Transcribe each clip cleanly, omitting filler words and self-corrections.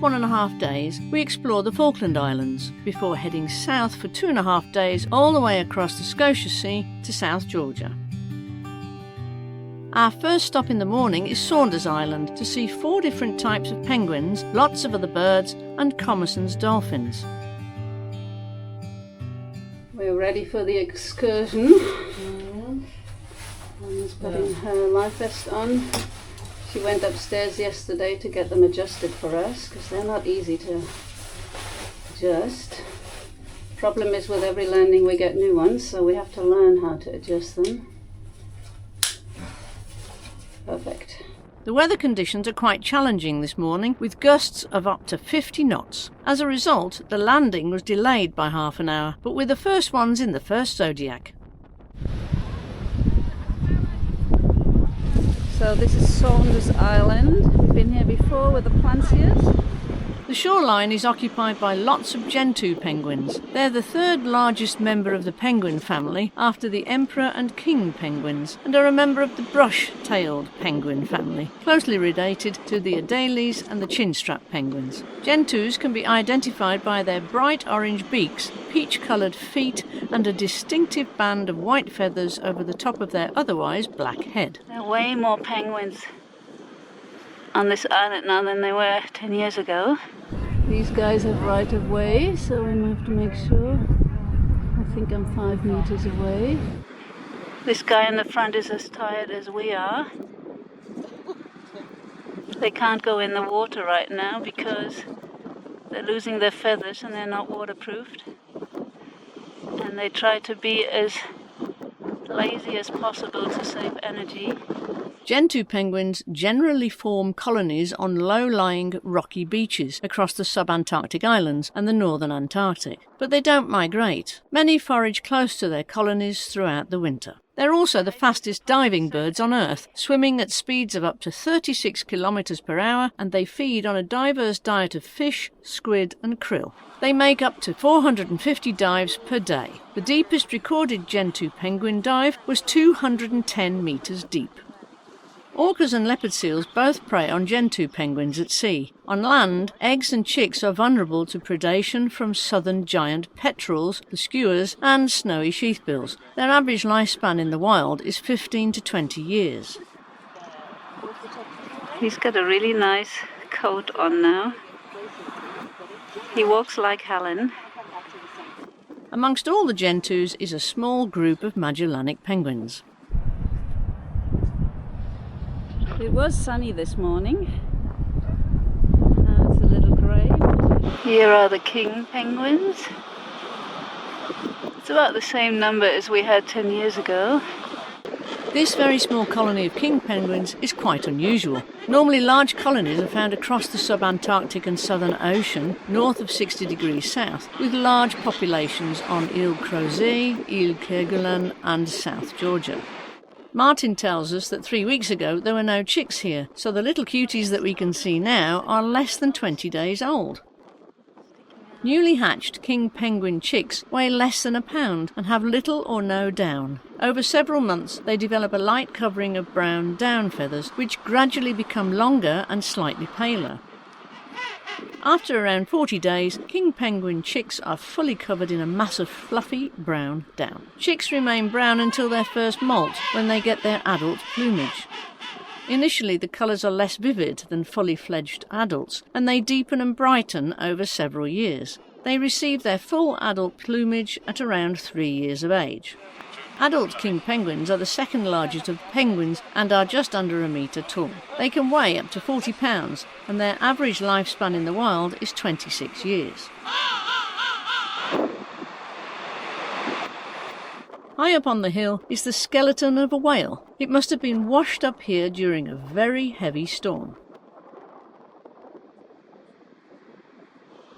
1.5 days, we explore the Falkland Islands before heading south for 2.5 days all the way across the Scotia Sea to South Georgia. Our first stop in the morning is Saunders Island to see 4 different types of penguins, lots of other birds and commerson's dolphins. We're ready for the excursion. Anna's putting her life vest on. She went upstairs yesterday to get them adjusted for us because they're not easy to adjust. Problem is with every landing we get new ones, so we have to learn how to adjust them. Perfect. The weather conditions are quite challenging this morning, with gusts of up to 50 knots. As a result, the landing was delayed by half an hour, but we're the first ones in the first zodiac. So this is Saunders Island. We've been here before with the Planciers. The shoreline is occupied by lots of gentoo penguins. They're the 3rd largest member of the penguin family after the emperor and king penguins, and are a member of the brush-tailed penguin family, closely related to the adelies and the chinstrap penguins. Gentoos can be identified by their bright orange beaks, peach-coloured feet and a distinctive band of white feathers over the top of their otherwise black head. There are way more penguins on this island now than they were 10 years ago. These guys have right of way, so we have to make sure. I think I'm 5 meters away. This guy in the front is as tired as we are. They can't go in the water right now because they're losing their feathers and they're not waterproofed. And they try to be as lazy as possible to save energy. Gentoo penguins generally form colonies on low-lying rocky beaches across the sub-Antarctic islands and the northern Antarctic, but they don't migrate. Many forage close to their colonies throughout the winter. They're also the fastest diving birds on Earth, swimming at speeds of up to 36 kilometers per hour, and they feed on a diverse diet of fish, squid and krill. They make up to 450 dives per day. The deepest recorded gentoo penguin dive was 210 meters deep. Orcas and leopard seals both prey on gentoo penguins at sea. On land, eggs and chicks are vulnerable to predation from southern giant petrels, the skuas, and snowy sheathbills. Their average lifespan in the wild is 15 to 20 years. He's got a really nice coat on now. He walks like Helen. Amongst all the gentoos is a small group of Magellanic penguins. It was sunny this morning. Now it's a little grey. Here are the king penguins. It's about the same number as we had 10 years ago. This very small colony of king penguins is quite unusual. Normally large colonies are found across the sub-Antarctic and Southern Ocean, north of 60 degrees south, with large populations on Île Crozet, Île Kerguelen and South Georgia. Martin tells us that 3 weeks ago there were no chicks here, so the little cuties that we can see now are less than 20 days old. Newly hatched king penguin chicks weigh less than a pound and have little or no down. Over several months they develop a light covering of brown down feathers, which gradually become longer and slightly paler. After around 40 days, king penguin chicks are fully covered in a mass of fluffy brown down. Chicks remain brown until their first molt, when they get their adult plumage. Initially, the colours are less vivid than fully fledged adults, and they deepen and brighten over several years. They receive their full adult plumage at around 3 years of age. Adult king penguins are the second largest of the penguins and are just under a metre tall. They can weigh up to 40 pounds, and their average lifespan in the wild is 26 years. High up on the hill is the skeleton of a whale. It must have been washed up here during a very heavy storm.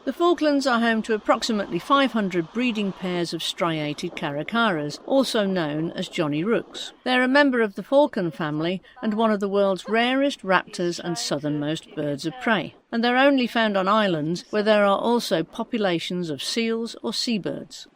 The Falklands are home to approximately 500 breeding pairs of striated caracaras, also known as Johnny Rooks. They're a member of the falcon family and one of the world's rarest raptors and southernmost birds of prey. And they're only found on islands where there are also populations of seals or seabirds.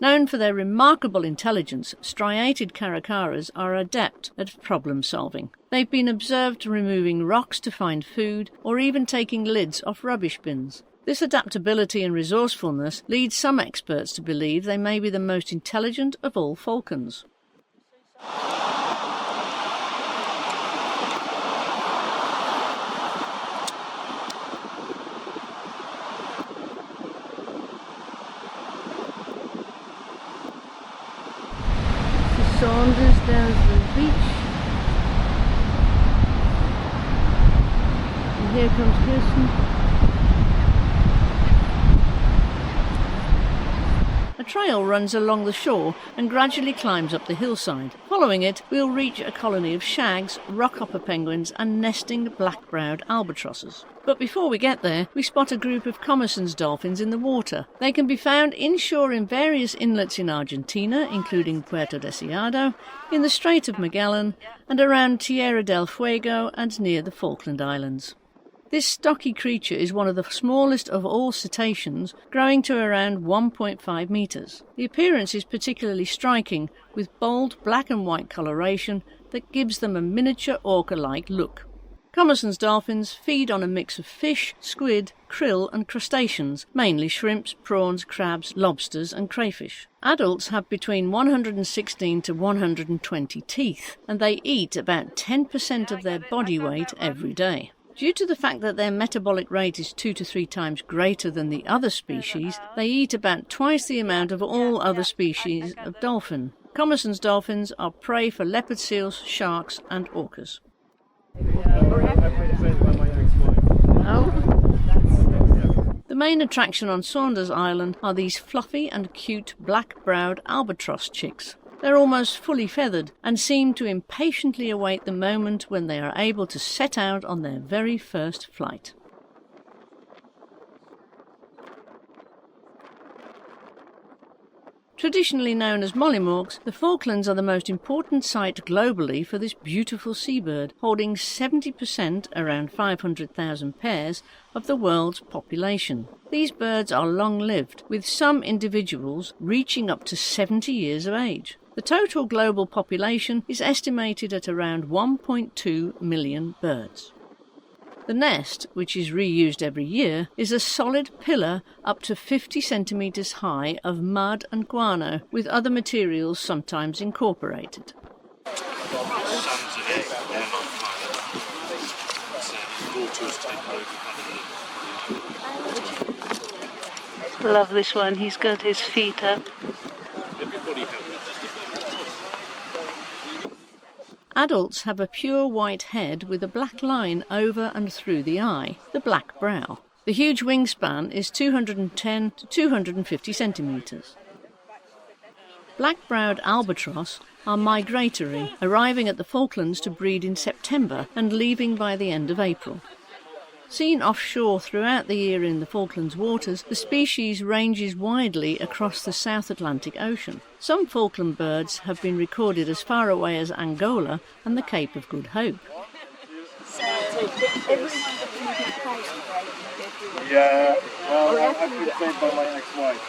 Known for their remarkable intelligence, striated caracaras are adept at problem solving. They've been observed removing rocks to find food or even taking lids off rubbish bins. This adaptability and resourcefulness leads some experts to believe they may be the most intelligent of all falcons. Saunders down to the beach, and here comes Kirsten. A trail runs along the shore and gradually climbs up the hillside. Following it, we'll reach a colony of shags, rockhopper penguins and nesting black-browed albatrosses. But before we get there, we spot a group of commerson's dolphins in the water. They can be found inshore in various inlets in Argentina, including Puerto Deseado, in the Strait of Magellan, and around Tierra del Fuego and near the Falkland Islands. This stocky creature is one of the smallest of all cetaceans, growing to around 1.5 metres. The appearance is particularly striking, with bold black and white coloration that gives them a miniature orca-like look. Commerson's dolphins feed on a mix of fish, squid, krill and crustaceans, mainly shrimps, prawns, crabs, lobsters and crayfish. Adults have between 116 to 120 teeth, and they eat about 10% of their body weight every day. Due to the fact that their metabolic rate is 2 to 3 times greater than the other species, they eat about twice the amount of all other species of dolphin. Commerson's dolphins are prey for leopard seals, sharks and orcas. The main attraction on Saunders Island are these fluffy and cute black-browed albatross chicks. They're almost fully feathered and seem to impatiently await the moment when they are able to set out on their very first flight. Traditionally known as mollymawks, the Falklands are the most important site globally for this beautiful seabird, holding 70%, around 500,000 pairs, of the world's population. These birds are long-lived, with some individuals reaching up to 70 years of age. The total global population is estimated at around 1.2 million birds. The nest, which is reused every year, is a solid pillar up to 50 centimetres high of mud and guano, with other materials sometimes incorporated. Love this one, he's got his feet up. Adults have a pure white head with a black line over and through the eye, the black brow. The huge wingspan is 210 to 250 centimetres. Black-browed albatross are migratory, arriving at the Falklands to breed in September and leaving by the end of April. Seen offshore throughout the year in the Falklands waters, the species ranges widely across the South Atlantic Ocean. Some Falkland birds have been recorded as far away as Angola and the Cape of Good Hope. Yeah, well, I've been fed by my ex-wife.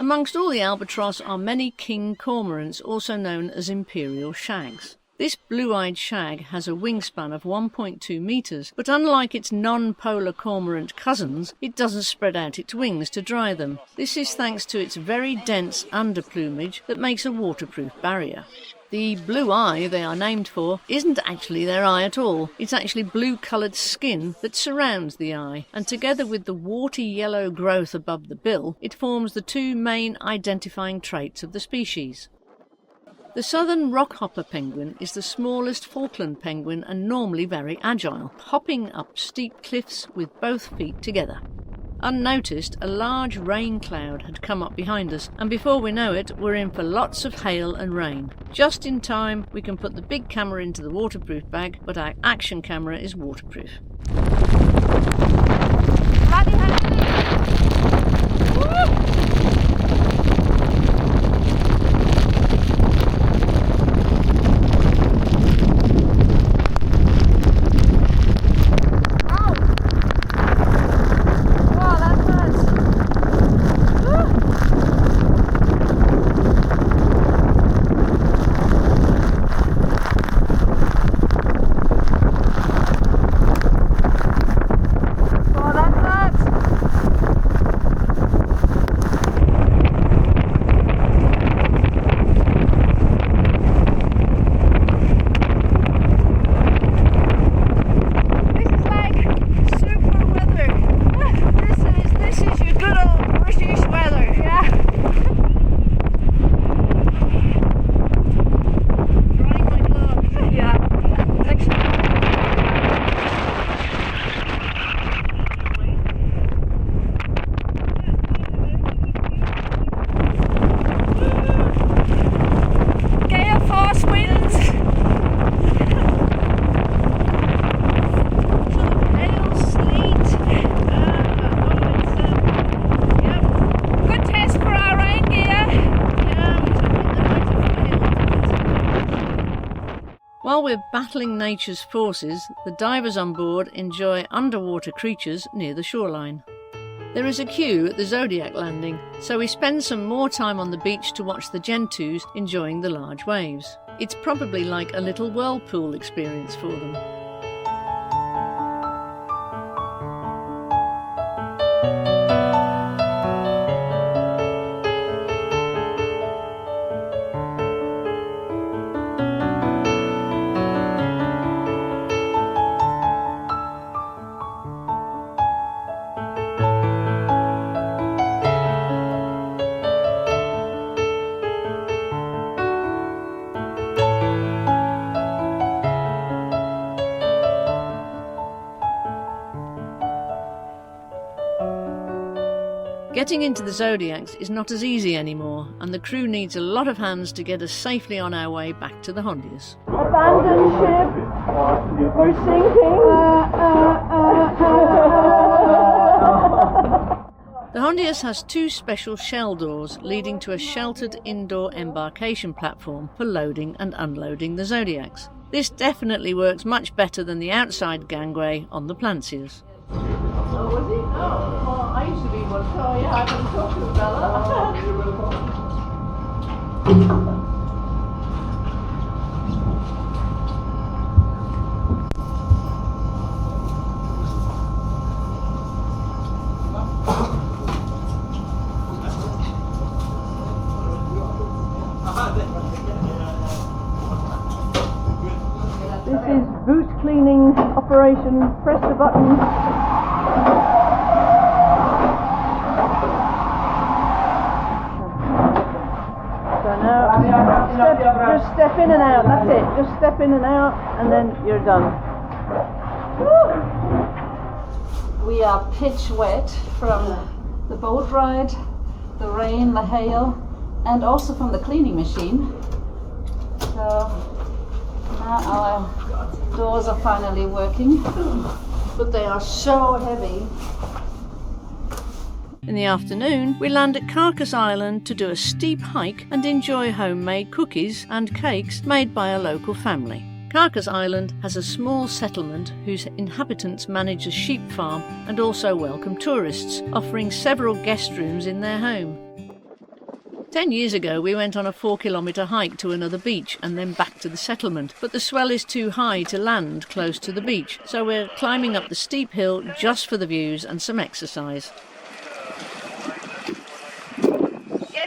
Amongst all the albatross are many king cormorants, also known as imperial shags. This blue-eyed shag has a wingspan of 1.2 metres, but unlike its non-polar cormorant cousins, it doesn't spread out its wings to dry them. This is thanks to its very dense underplumage that makes a waterproof barrier. The blue eye they are named for isn't actually their eye at all. It's actually blue-coloured skin that surrounds the eye, and together with the warty yellow growth above the bill, it forms the two main identifying traits of the species. The southern rockhopper penguin is the smallest Falkland penguin and normally very agile, hopping up steep cliffs with both feet together. Unnoticed, a large rain cloud had come up behind us, and before we know it, we're in for lots of hail and rain. Just in time, we can put the big camera into the waterproof bag, but our action camera is waterproof. we're battling nature's forces, the divers on board enjoy underwater creatures near the shoreline. There is a queue at the Zodiac landing, so we spend some more time on the beach to watch the Gentoos enjoying the large waves. It's probably like a little whirlpool experience for them. Getting into the Zodiacs is not as easy anymore, and the crew needs a lot of hands to get us safely on our way back to the Hondias. Abandon ship! We're sinking! The Hondias has 2 special shell doors leading to a sheltered indoor embarkation platform for loading and unloading the Zodiacs. This definitely works much better than the outside gangway on the Plancias. Oh, was he? Oh, well, I used to be one, so yeah, I can talk to the fella. This is boot cleaning operation. Press the button. Just step in and out, that's it. Just step in and out and then you're done. Woo. We are pitch wet from the boat ride, the rain, the hail, and also from the cleaning machine. So now our doors are finally working, but they are so heavy. In the afternoon, we land at Carcass Island to do a steep hike and enjoy homemade cookies and cakes made by a local family. Carcass Island has a small settlement whose inhabitants manage a sheep farm and also welcome tourists, offering several guest rooms in their home. 10 years ago, we went on a 4-kilometre hike to another beach and then back to the settlement, but the swell is too high to land close to the beach, so we're climbing up the steep hill just for the views and some exercise.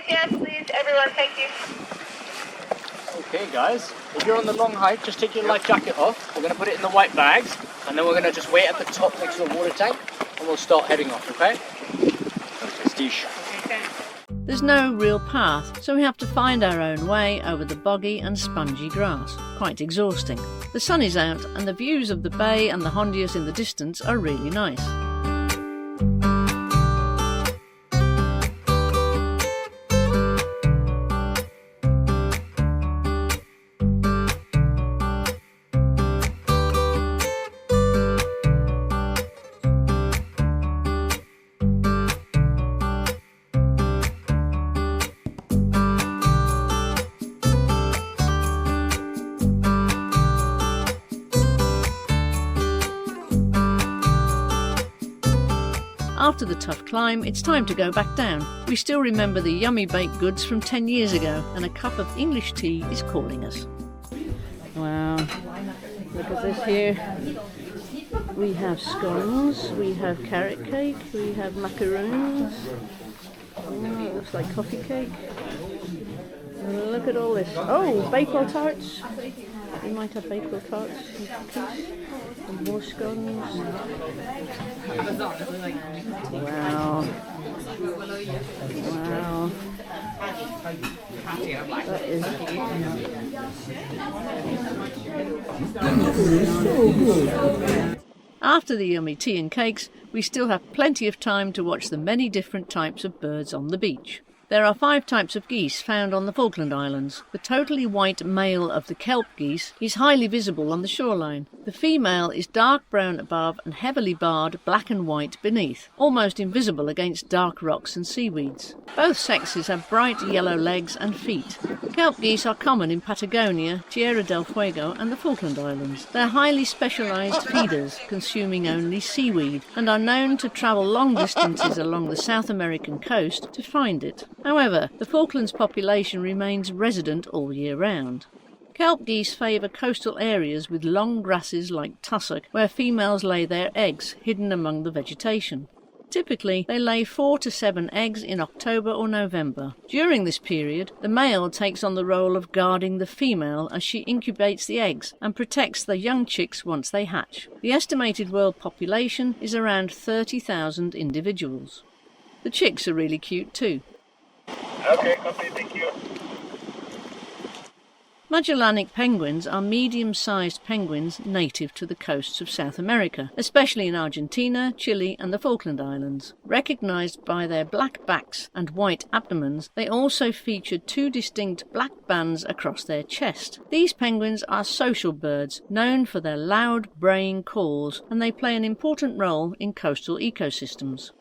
Yes, please, everyone, thank you. Okay guys, if you're on the long hike, just take your life jacket off. We're going to put it in the white bags, and then we're going to just wait at the top next to the water tank, and we'll start heading off, okay? Prestige. There's no real path, so we have to find our own way over the boggy and spongy grass. Quite exhausting. The sun is out, and the views of the bay and the Hondias in the distance are really nice. After the tough climb, it's time to go back down. We still remember the yummy baked goods from 10 years ago, and a cup of English tea is calling us. Wow, look at this here. We have scones, we have carrot cake, we have macaroons. Oh, it looks like coffee cake. Look at all this. Oh, Bakewell tarts. We might have Bakewell tarts and cookies and more scones. Wow. Wow. That is so good. After the yummy tea and cakes, we still have plenty of time to watch the many different types of birds on the beach. There are 5 types of geese found on the Falkland Islands. The totally white male of the kelp geese is highly visible on the shoreline. The female is dark brown above and heavily barred black and white beneath, almost invisible against dark rocks and seaweeds. Both sexes have bright yellow legs and feet. Kelp geese are common in Patagonia, Tierra del Fuego and the Falkland Islands. They're highly specialised feeders, consuming only seaweed, and are known to travel long distances along the South American coast to find it. However, the Falklands population remains resident all year round. Kelp geese favour coastal areas with long grasses like tussock, where females lay their eggs, hidden among the vegetation. Typically, they lay 4 to 7 eggs in October or November. During this period, the male takes on the role of guarding the female as she incubates the eggs and protects the young chicks once they hatch. The estimated world population is around 30,000 individuals. The chicks are really cute too. Okay, copy, thank you. Magellanic penguins are medium-sized penguins native to the coasts of South America, especially in Argentina, Chile and the Falkland Islands. Recognised by their black backs and white abdomens, they also feature 2 distinct black bands across their chest. These penguins are social birds, known for their loud braying calls, and they play an important role in coastal ecosystems.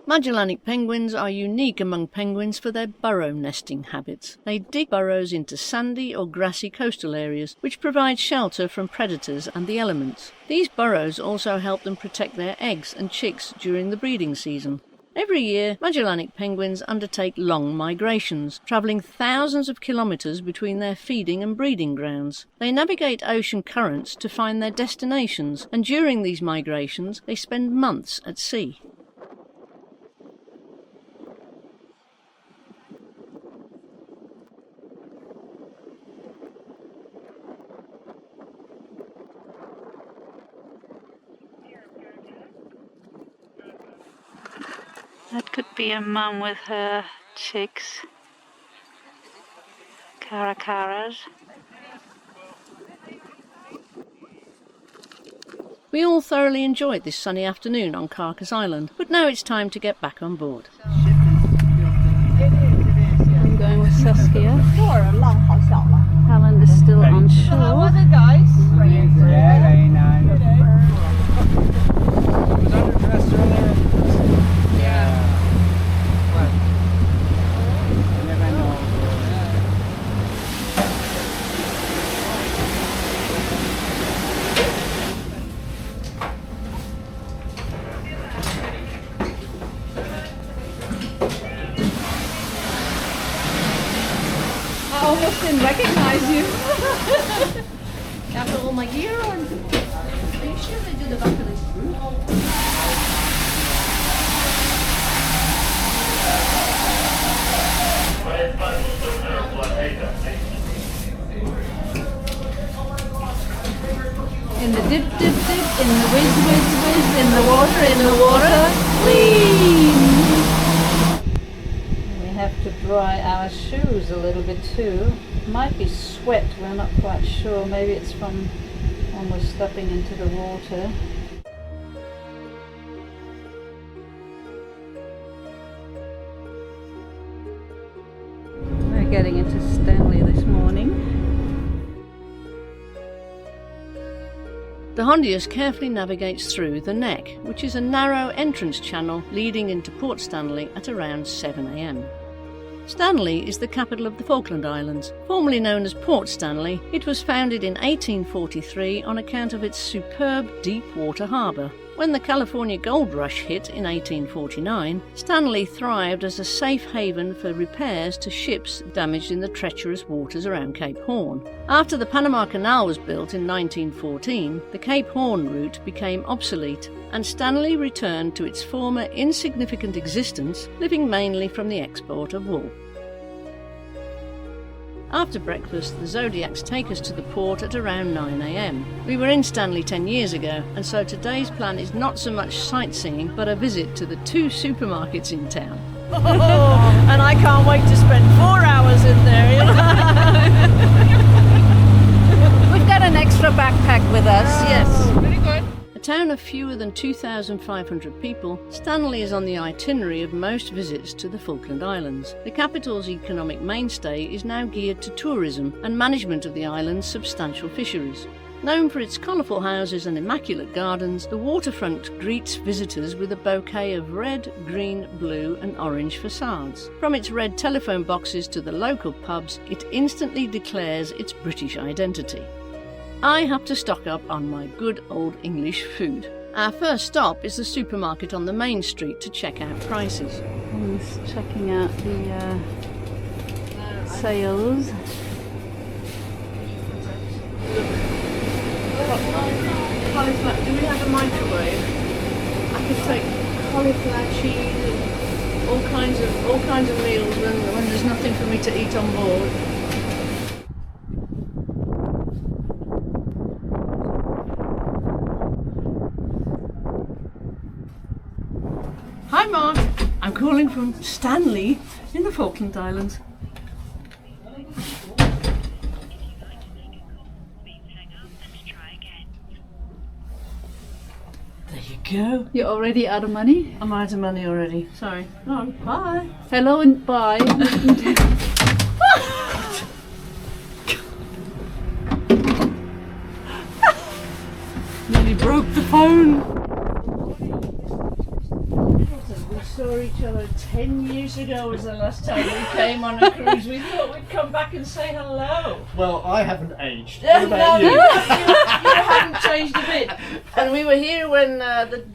Magellanic penguins are unique among penguins for their burrow nesting habits. They dig burrows into sandy or grassy coastal areas, which provide shelter from predators and the elements. These burrows also help them protect their eggs and chicks during the breeding season. Every year, Magellanic penguins undertake long migrations, travelling thousands of kilometres between their feeding and breeding grounds. They navigate ocean currents to find their destinations, and during these migrations, they spend months at sea. That could be a mum with her chicks. Caracaras. We all thoroughly enjoyed this sunny afternoon on Carcass Island, but now it's time to get back on board. I'm going with Saskia. Helen is still on shore. I almost didn't recognize you. After all my gear on. Are you sure they do the back of this group? In the dip, dip, dip, in the whiz, whiz, whiz, in the water, clean! We have to dry our shoes a little bit too. Might be sweat, we're not quite sure. Maybe it's from when we're stepping into the water. We're getting into Stanley this morning. The Hondius carefully navigates through the Neck, which is a narrow entrance channel leading into Port Stanley at around 7 a.m. Stanley is the capital of the Falkland Islands. Formerly known as Port Stanley, it was founded in 1843 on account of its superb deep water harbour. When the California Gold Rush hit in 1849, Stanley thrived as a safe haven for repairs to ships damaged in the treacherous waters around Cape Horn. After the Panama Canal was built in 1914, the Cape Horn route became obsolete, and Stanley returned to its former insignificant existence, living mainly from the export of wool. After breakfast, the Zodiacs take us to the port at around 9 a.m. We were in Stanley 10 years ago, and so today's plan is not so much sightseeing, but a visit to the 2 supermarkets in town. And I can't wait to spend 4 hours in there. We've got an extra backpack with us, yes. A A town of fewer than 2,500 people, Stanley is on the itinerary of most visits to the Falkland Islands. The capital's economic mainstay is now geared to tourism and management of the island's substantial fisheries. Known for its colourful houses and immaculate gardens, the waterfront greets visitors with a bouquet of red, green, blue and orange facades. From its red telephone boxes to the local pubs, it instantly declares its British identity. I have to stock up on my good old English food. Our first stop is the supermarket on the main street to check out prices. I'm just checking out the sales. Cauliflower. Do we have a microwave? I could take cauliflower cheese and all kinds of meals when there's nothing for me to eat on board. Hi Mark, I'm calling from Stanley in the Falkland Islands. There you go. You're already out of money? I'm out of money already. Sorry. No, bye. Hello and bye. Nearly broke the phone. We saw each other 10 years ago was the last time we came on a cruise. We thought we'd come back and say hello. Well, I haven't aged. No, What about you? you haven't changed a bit. And we were here when the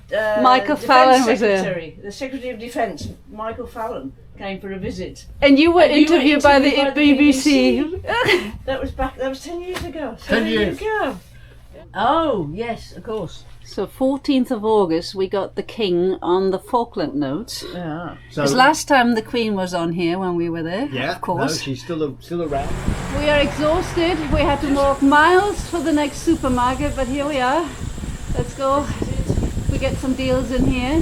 Michael Defence Fallon was here. Secretary, the Secretary of Defence, Michael Fallon, came for a visit. And you were And you were interviewed by the BBC. BBC. That was 10 years ago. So 10 there years. you go. Oh, yes, of course. So 14th of August we got the King on the Falkland notes. Yeah. Because last time the Queen was on here when we were there, Yeah, of course. No, she's still around. We are exhausted. We had to walk miles for the next supermarket, but here we are. Let's go. We get some deals in here.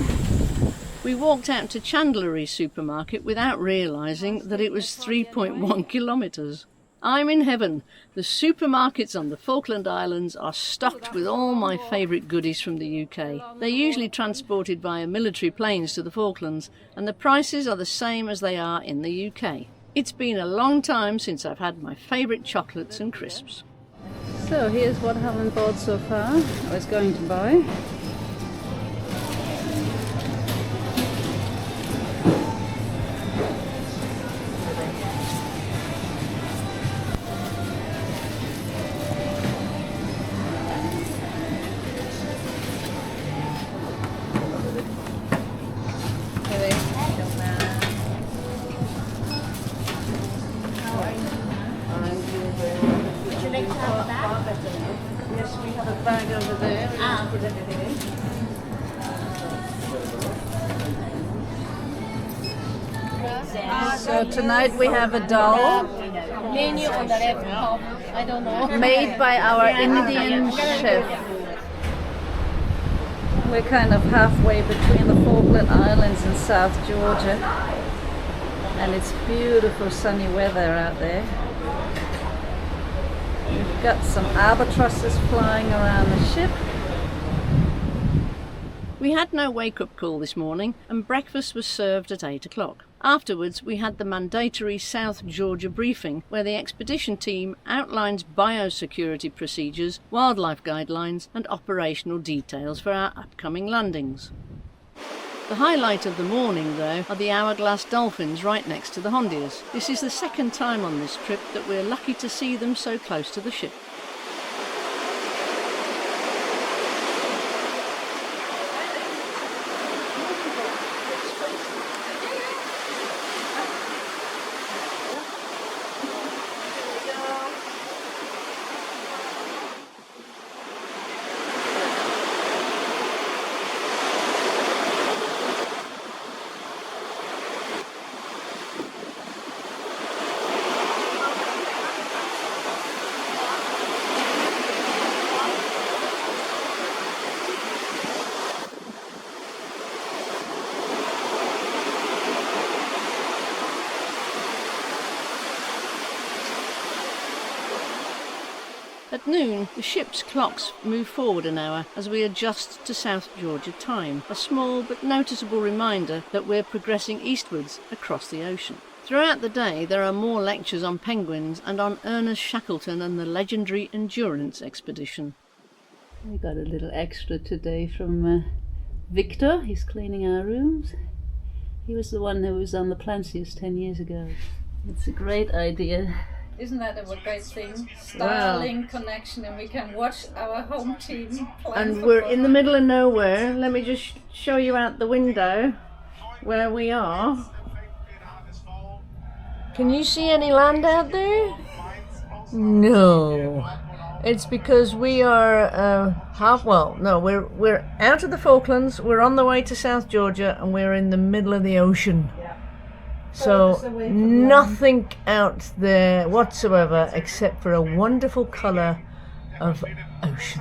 We walked out to Chandlery supermarket without realising that it was 3.1 kilometres. I'm in heaven. The supermarkets on the Falkland Islands are stocked with all my favourite goodies from the UK. They're usually transported via military planes to the Falklands, and the prices are the same as they are in the UK. It's been a long time since I've had my favourite chocolates and crisps. So here's what I haven't bought so far. I was going to buy. Yes, we have a bag over there. Put everything in. So tonight we have a doll Menu on the left top. I don't know. made by our Indian chef. We're kind of halfway between the Falkland Islands and South Georgia. And it's beautiful sunny weather out there. We've got some albatrosses flying around the ship. We had no wake-up call this morning, and breakfast was served at 8 o'clock. Afterwards, we had the mandatory South Georgia briefing, where the expedition team outlines biosecurity procedures, wildlife guidelines, and operational details for our upcoming landings. The highlight of the morning, though, are the Hourglass dolphins right next to the Hondias. This is the second time on this trip that we're lucky to see them so close to the ship. At noon, the ship's clocks move forward an hour as we adjust to South Georgia time, a small but noticeable reminder that we're progressing eastwards across the ocean. Throughout the day, there are more lectures on penguins and on Ernest Shackleton and the legendary Endurance expedition. We got a little extra today from Victor. He's cleaning our rooms. He was the one who was on the Plancius 10 years ago. It's a great idea. Isn't that a great thing? Starlink connection, and we can watch our home team play. And we're in the middle of nowhere. Let me just show you out the window where we are. Can you see any land out there? No. It's because we are we're out of the Falklands, we're on the way to South Georgia, and we're in the middle of the ocean. So nothing out there whatsoever except for a wonderful colour of ocean.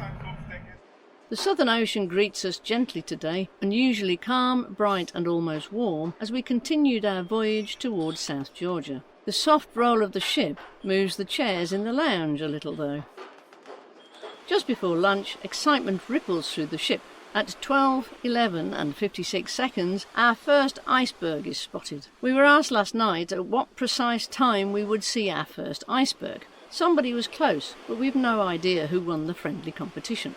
The Southern Ocean greets us gently today, unusually calm, bright and almost warm, as we continued our voyage towards South Georgia. The soft roll of the ship moves the chairs in the lounge a little though. Just before lunch, excitement ripples through the ship. At 12:11 and 56 seconds, our first iceberg is spotted. We were asked last night at what precise time we would see our first iceberg. Somebody was close, but we've no idea who won the friendly competition.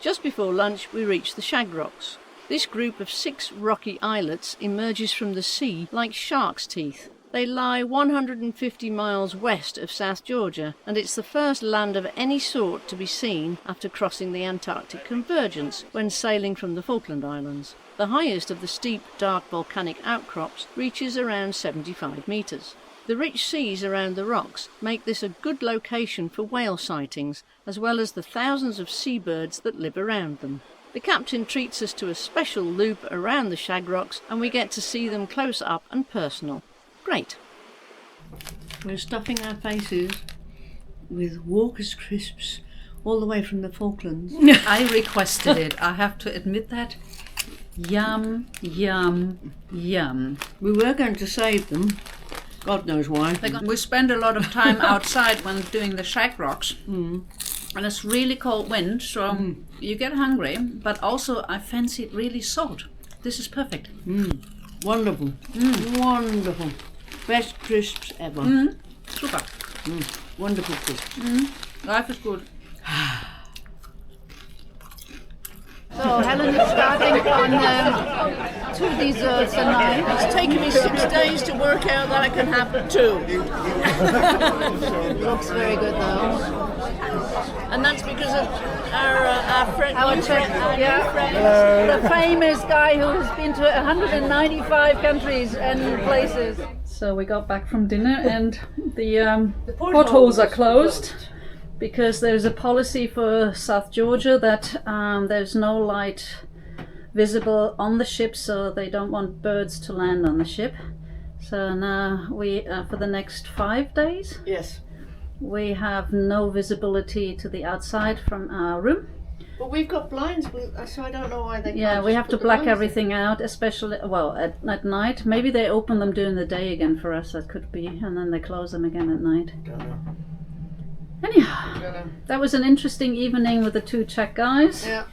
Just before lunch, we reached the Shag rocks. This group of 6 rocky islets emerges from the sea like shark's teeth. They lie 150 miles west of South Georgia, and it's the first land of any sort to be seen after crossing the Antarctic convergence when sailing from the Falkland Islands. The highest of the steep, dark volcanic outcrops reaches around 75 metres. The rich seas around the rocks make this a good location for whale sightings, as well as the thousands of seabirds that live around them. The captain treats us to a special loop around the Shag rocks, and we get to see them close up and personal. Great. We're stuffing our faces with Walker's crisps all the way from the Falklands. I requested it. I have to admit that. Yum, yum, yum. We were going to save them. God knows why. We spend a lot of time outside when doing the Shag rocks. And it's really cold wind, so you get hungry. But also I fancy it really salt. This is perfect. Wonderful. Wonderful. Best crisps ever. Super. Wonderful crisps. Life is good. So Helen is starting on 2 desserts a night. It's taken me 6 days to work out that I can have 2. Looks very good though. And that's because of our friend, The famous guy who has been to 195 countries and places. So we got back from dinner and the portholes are closed because there's a policy for South Georgia that there's no light visible on the ship, so they don't want birds to land on the ship. So now we, for the next 5 days, yes, we have no visibility to the outside from our room. But we've got blinds, so I don't know why they can't. Yeah, we just have put to the black blinds everything out, especially, well, at night. Maybe they open them during the day again for us, that could be, and then they close them again at night. Don't know. Anyhow, that was an interesting evening with the 2 Czech guys. Yeah.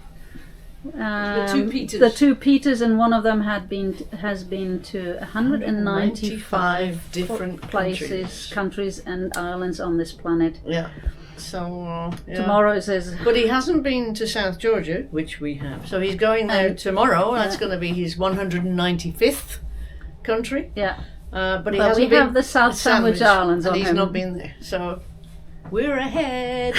The 2 Peters. The 2 Peters, and one of them has been to 195 different countries and islands on this planet. Yeah. So tomorrow it says. But he hasn't been to South Georgia, which we have. So he's going there tomorrow. That's going to be his 195th country. Yeah. But we hasn't have the South Sandwich Islands and on he's him. not been there. So we're ahead.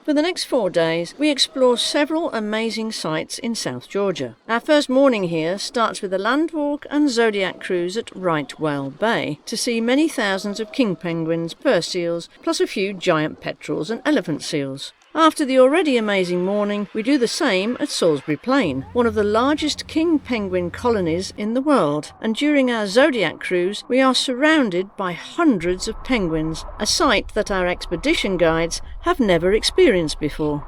For the next 4 days, we explore several amazing sites in South Georgia. Our first morning here starts with a land walk and zodiac cruise at Right Whale Bay to see many thousands of king penguins, purse seals, plus a few giant petrels and elephant seals. After the already amazing morning, we do the same at Salisbury Plain, one of the largest king penguin colonies in the world, and during our Zodiac cruise we are surrounded by hundreds of penguins, a sight that our expedition guides have never experienced before.